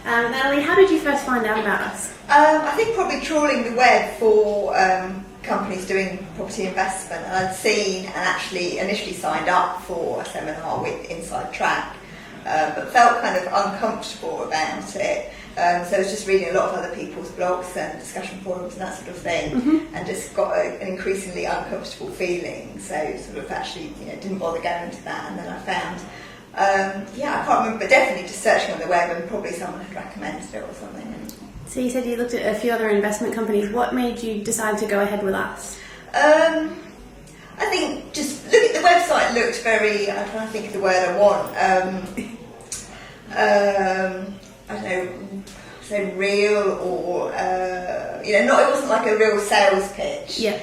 Natalie, how did you first find out about us? I think probably trawling the web for companies doing property investment, and I'd seen and actually initially signed up for a seminar with Ezytrac, but felt kind of uncomfortable about it. So I was just reading a lot of other people's blogs and discussion forums and that sort of thing, and just got an increasingly uncomfortable feeling. So sort of actually, didn't bother going to that, and then I found, I can't remember, but definitely just searching on the web, and probably someone had recommended it or something. So you said you looked at a few other investment companies. What made you decide to go ahead with us? I think just looking at the website looked very, I'm trying to think of the word I want, I don't know, say real or, it wasn't like a real sales pitch. Yeah.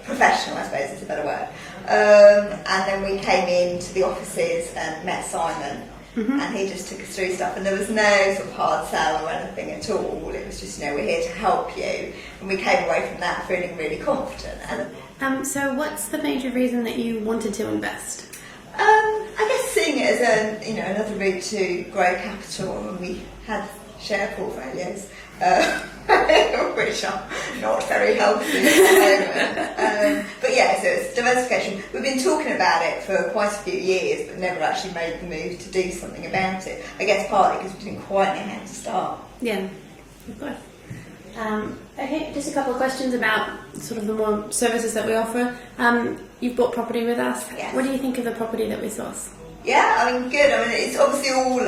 Professional, I suppose is a better word. And then we came into the offices and met Simon. And he just took us through stuff, and there was no sort of hard sell or anything at all. It was just, we're here to help you, and we came away from that feeling really confident. And so what's the major reason that you wanted to invest? I guess seeing it as another route to grow capital, and we had share portfolios, which are not very healthy at the moment. But yeah, so it's diversification. We've been talking about it for quite a few years, but never actually made the move to do something about it. I guess partly because we didn't quite know how to start. Yeah, of course. Okay, just a couple of questions about sort of the more services that we offer. You've bought property with us. Yes. What do you think of the property that we source? Yeah, good. It's obviously all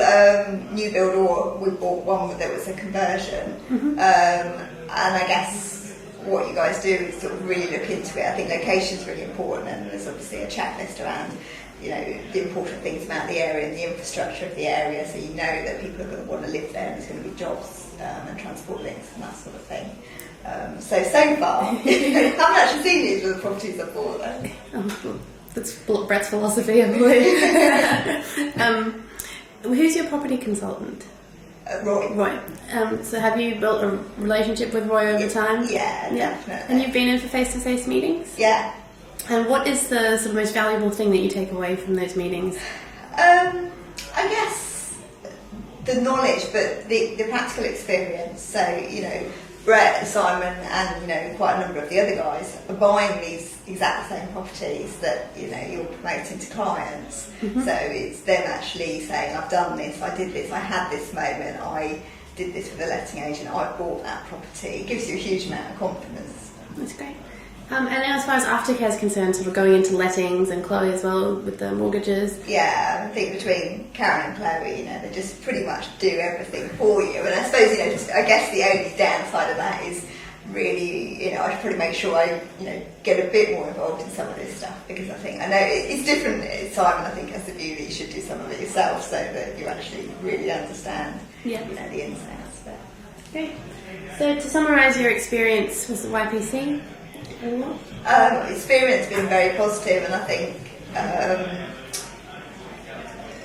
new build, or we bought one that was a conversion. And I guess what you guys do is sort of really look into it. I think location's really important, and there's obviously a checklist around, the important things about the area and the infrastructure of the area, so you know that people are going to want to live there, and there's going to be jobs and transport links and that sort of thing. So far, I haven't actually seen these with the properties I've bought though. That's Brett's philosophy, I believe. Who's your property consultant? Roy. So have you built a relationship with Roy over time? Yeah, definitely. And you've been in for face-to-face meetings? Yeah. And what is the sort of most valuable thing that you take away from those meetings? I guess the knowledge, but the practical experience. So, Brett, Simon, and quite a number of the other guys are buying these exact same properties that you're promoting to clients. So it's them actually saying, I've done this, I did this, I had this moment, I did this with a letting agent, I bought that property. It gives you a huge amount of confidence. That's great. And as far as aftercare is concerned, sort of going into lettings, and Chloe as well with the mortgages. Yeah, I think between Karen and Chloe, they just pretty much do everything for you. And I suppose, I guess the only downside of that is really, I should probably make sure I, get a bit more involved in some of this stuff, because I know it's different. Simon, I think, has the view that you should do some of it yourself, so that you actually really understand, the ins and outs of it. Okay. So to summarise your experience with the YPC. Experience been very positive, and I think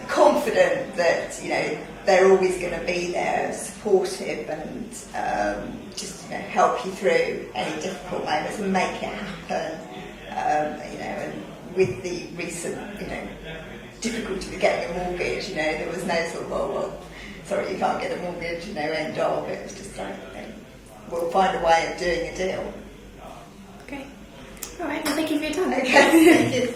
confident that they're always going to be there, supportive, and just help you through any difficult moments and make it happen. And with the recent difficulty with getting a mortgage, there was no sort of well, sorry, you can't get a mortgage, end of. It was just like, we'll find a way of doing a deal. Okay. All right. Well, thank you for your time. Okay.